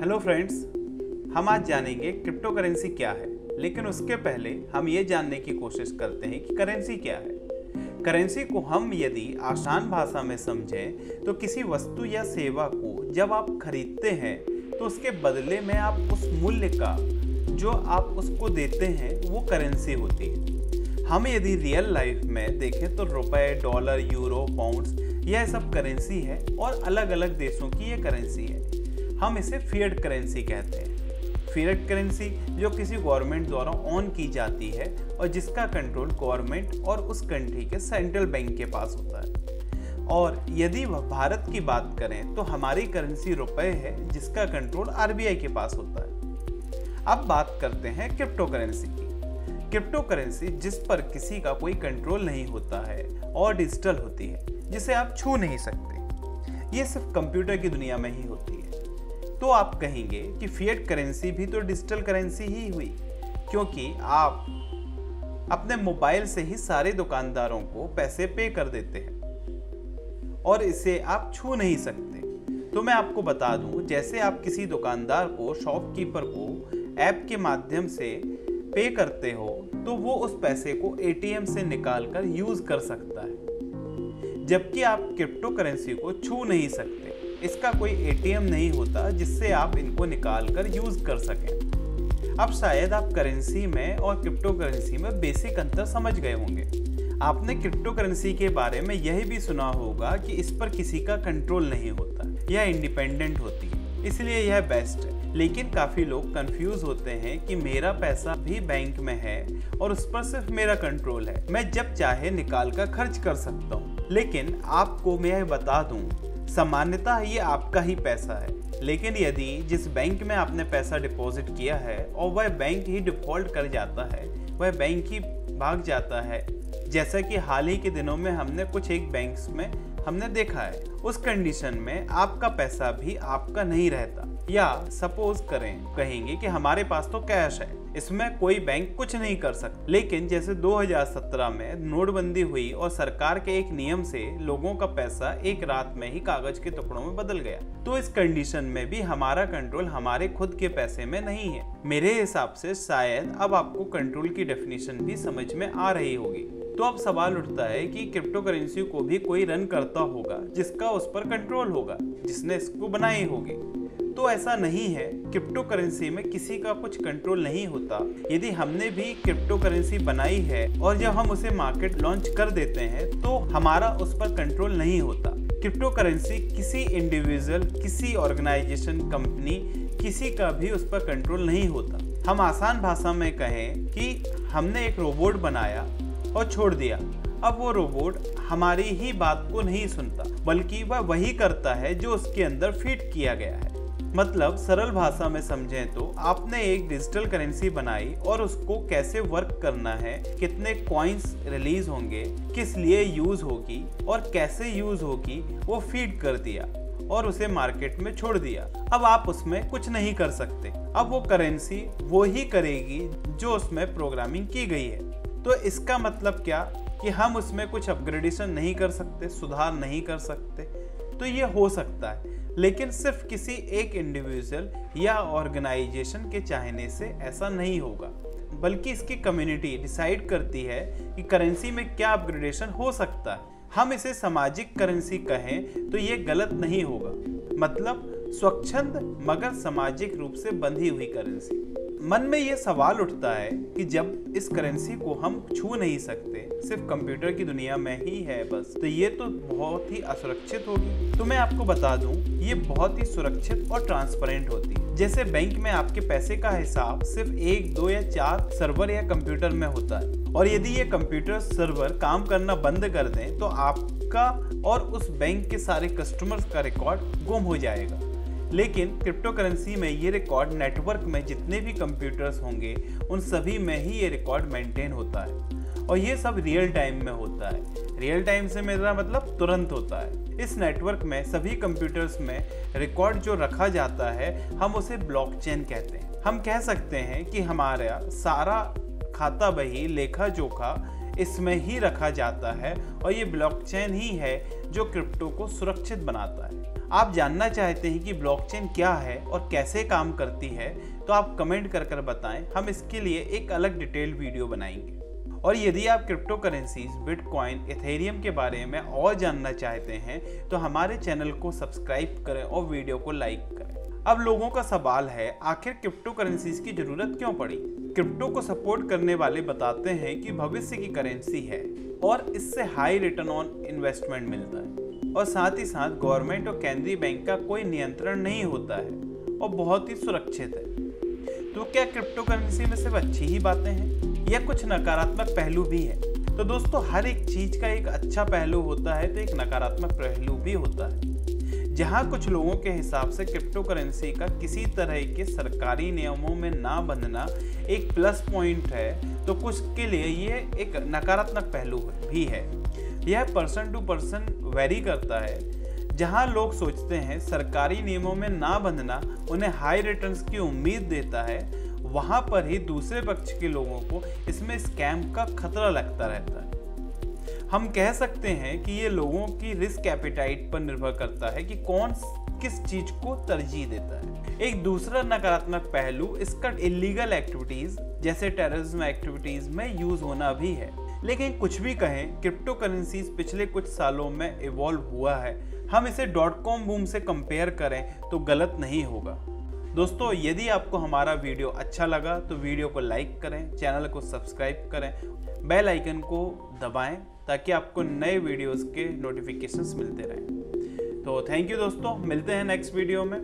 Hello friends, हम आज जानेंगे क्रिप्टो करेंसी क्या है। लेकिन उसके पहले हम ये जानने की कोशिश करते हैं कि करेंसी क्या है। करेंसी को हम यदि आसान भाषा में समझें तो किसी वस्तु या सेवा को जब आप खरीदते हैं तो उसके बदले में आप उस मूल्य का जो आप उसको देते हैं वो करेंसी होती है। हम यदि रियल लाइफ में देखें तो रुपए, डॉलर, यूरो, पाउंड्स यह सब करेंसी है और अलग अलग देशों की ये करेंसी है। हम इसे फिएट करेंसी कहते हैं। फिएट करेंसी जो किसी गवर्नमेंट द्वारा ऑन की जाती है और जिसका कंट्रोल गवर्नमेंट और उस कंट्री के सेंट्रल बैंक के पास होता है। और यदि भारत की बात करें तो हमारी करेंसी रुपए है जिसका कंट्रोल आरबीआई के पास होता है। अब बात करते हैं क्रिप्टो करेंसी की। क्रिप्टो करेंसी जिस पर किसी का कोई कंट्रोल नहीं होता है और डिजिटल होती है, जिसे आप छू नहीं सकते। ये सिर्फ कंप्यूटर की दुनिया में ही होती है। तो आप कहेंगे कि फिएट करेंसी भी तो डिजिटल करेंसी ही हुई, क्योंकि आप अपने मोबाइल से ही सारे दुकानदारों को पैसे पे कर देते हैं और इसे आप छू नहीं सकते। तो मैं आपको बता दूं, जैसे आप किसी दुकानदार को, शॉपकीपर को ऐप के माध्यम से पे करते हो तो वो उस पैसे को एटीएम से निकाल कर यूज कर सकता है, जबकि आप क्रिप्टो करेंसी को छू नहीं सकते। इसका कोई एटीएम नहीं होता जिससे आप इनको निकाल कर यूज कर सकें। अब शायद आप करेंसी में और क्रिप्टो करेंसी में बेसिक अंतर समझ गए होंगे। आपने क्रिप्टो करेंसी के बारे में यह भी सुना होगा कि इस पर किसी का कंट्रोल नहीं होता, यह इंडिपेंडेंट होती है, इसलिए यह बेस्ट है। लेकिन काफ़ी लोग कंफ्यूज होते हैं कि मेरा पैसा भी बैंक में है और उस पर सिर्फ मेरा कंट्रोल है, मैं जब चाहे निकाल कर खर्च कर सकता हूँ। लेकिन आपको मैं यह बता दूँ, सामान्यतः ये आपका ही पैसा है। लेकिन यदि जिस बैंक में आपने पैसा डिपॉजिट किया है और वह बैंक ही डिफॉल्ट कर जाता है, वह बैंक ही भाग जाता है, जैसा कि हाल ही के दिनों में हमने कुछ एक बैंक्स में हमने देखा है, उस कंडीशन में आपका पैसा भी आपका नहीं रहता। या सपोज कहेंगे कि हमारे पास तो कैश है, इसमें कोई बैंक कुछ नहीं कर सकता। लेकिन जैसे 2017 में नोटबंदी हुई और सरकार के एक नियम से लोगों का पैसा एक रात में ही कागज के टुकड़ों में बदल गया, तो इस कंडीशन में भी हमारा कंट्रोल हमारे खुद के पैसे में नहीं है। मेरे हिसाब से शायद अब आपको कंट्रोल की डेफिनेशन भी समझ में आ रही होगी। तो अब सवाल उठता है कि क्रिप्टो करेंसी को भी कोई रन करता होगा जिसका उस पर कंट्रोल होगा, जिसने इसको बनाई होगी। तो ऐसा नहीं है, क्रिप्टो करेंसी में किसी का कुछ कंट्रोल नहीं होता। यदि हमने भी क्रिप्टो करेंसी बनाई है और जब हम उसे मार्केट लॉन्च कर देते हैं तो हमारा उस पर कंट्रोल नहीं होता। क्रिप्टो करेंसी किसी इंडिविजुअल, किसी ऑर्गेनाइजेशन, कंपनी, किसी का भी उस पर कंट्रोल नहीं होता। हम आसान भाषा में कहें कि हमने एक रोबोट बनाया और छोड़ दिया। अब वो रोबोट हमारी ही बात को नहीं सुनता, बल्कि वह वही करता है जो उसके अंदर फीड किया गया है। मतलब सरल भाषा में समझें तो आपने एक डिजिटल करेंसी बनाई और उसको कैसे वर्क करना है, कितने कॉइन्स रिलीज होंगे, किस लिए यूज होगी और कैसे यूज होगी, वो फीड कर दिया और उसे मार्केट में छोड़ दिया। अब आप उसमें कुछ नहीं कर सकते। अब वो करेंसी वो ही करेगी जो उसमें प्रोग्रामिंग की गई है। तो इसका मतलब क्या कि हम उसमें कुछ अपग्रेडेशन नहीं कर सकते, सुधार नहीं कर सकते। तो ये हो सकता है, लेकिन सिर्फ किसी एक इंडिविजुअल या ऑर्गेनाइजेशन के चाहने से ऐसा नहीं होगा, बल्कि इसकी कम्युनिटी डिसाइड करती है कि करेंसी में क्या अपग्रेडेशन हो सकता है। हम इसे सामाजिक करेंसी कहें तो ये गलत नहीं होगा, मतलब स्वच्छंद मगर सामाजिक रूप से बंधी हुई करेंसी। मन में ये सवाल उठता है कि जब इस करेंसी को हम छू नहीं सकते, सिर्फ कंप्यूटर की दुनिया में ही है बस, तो ये तो बहुत ही असुरक्षित होगी। तो मैं आपको बता दूं, ये बहुत ही सुरक्षित और ट्रांसपेरेंट होती है। जैसे बैंक में आपके पैसे का हिसाब सिर्फ 1, 2 या 4 सर्वर या कंप्यूटर में होता है, और यदि ये कंप्यूटर सर्वर काम करना बंद कर दें तो आपका और उस बैंक के सारे कस्टमर्स का रिकॉर्ड गुम हो जाएगा। लेकिन क्रिप्टो करेंसी में ये रिकॉर्ड नेटवर्क में जितने भी कंप्यूटर्स होंगे उन सभी में ही ये रिकॉर्ड मेंटेन होता है, और ये सब रियल टाइम में होता है। रियल टाइम से मेरा मतलब तुरंत होता है। इस नेटवर्क में सभी कंप्यूटर्स में रिकॉर्ड जो रखा जाता है हम उसे ब्लॉकचेन कहते हैं। हम कह सकते हैं कि हमारा सारा खाता बही, लेखा जोखा इसमें ही रखा जाता है, और ये ब्लॉकचेन ही है जो क्रिप्टो को सुरक्षित बनाता है। आप जानना चाहते हैं कि ब्लॉकचेन क्या है और कैसे काम करती है, तो आप कमेंट कर बताएं। हम इसके लिए एक अलग डिटेल्ड वीडियो बनाएंगे। और यदि आप क्रिप्टो करेंसीज, बिटकॉइन, इथेरियम के बारे में और जानना चाहते हैं तो हमारे चैनल को सब्सक्राइब करें और वीडियो को लाइक करें। अब लोगों का सवाल है, आखिर क्रिप्टो करेंसीज की जरूरत क्यों पड़ी? क्रिप्टो को सपोर्ट करने वाले बताते हैं कि भविष्य की करेंसी है और इससे हाई रिटर्न ऑन इन्वेस्टमेंट मिलता है और साथ ही साथ गवर्नमेंट और केंद्रीय बैंक का कोई नियंत्रण नहीं होता है और बहुत ही सुरक्षित है। तो क्या क्रिप्टो करेंसी में सिर्फ अच्छी ही बातें हैं या कुछ नकारात्मक पहलू भी है? तो दोस्तों, हर एक चीज का एक अच्छा पहलू होता है तो एक नकारात्मक पहलू भी होता है। जहां कुछ लोगों के हिसाब से क्रिप्टो करेंसी का किसी तरह के सरकारी नियमों में ना बंधना एक प्लस पॉइंट है, तो कुछ के लिए ये एक नकारात्मक पहलू भी है। यह पर्सन टू पर्सन वेरी करता है। जहां लोग सोचते हैं सरकारी नियमों में ना बंधना उन्हें हाई रिटर्न्स की उम्मीद देता है, वहां पर ही दूसरे पक्ष के लोगों को इसमें स्कैम का खतरा लगता रहता है। हम कह सकते हैं कि ये लोगों की रिस्क एपेटाइट पर निर्भर करता है कि कौन किस चीज को तरजीह देता है। एक दूसरा नकारात्मक पहलू इसका इलीगल एक्टिविटीज जैसे टेररिज्म एक्टिविटीज में यूज होना भी है। लेकिन कुछ भी कहें, क्रिप्टो करेंसीज पिछले कुछ सालों में इवॉल्व हुआ है। हम इसे .com बूम से कंपेयर करें तो गलत नहीं होगा। दोस्तों, यदि आपको हमारा वीडियो अच्छा लगा तो वीडियो को लाइक करें, चैनल को सब्सक्राइब करें, बेल आइकन को दबाएं ताकि आपको नए वीडियोस के नोटिफिकेशंस मिलते रहें। तो थैंक यू दोस्तों, मिलते हैं नेक्स्ट वीडियो में।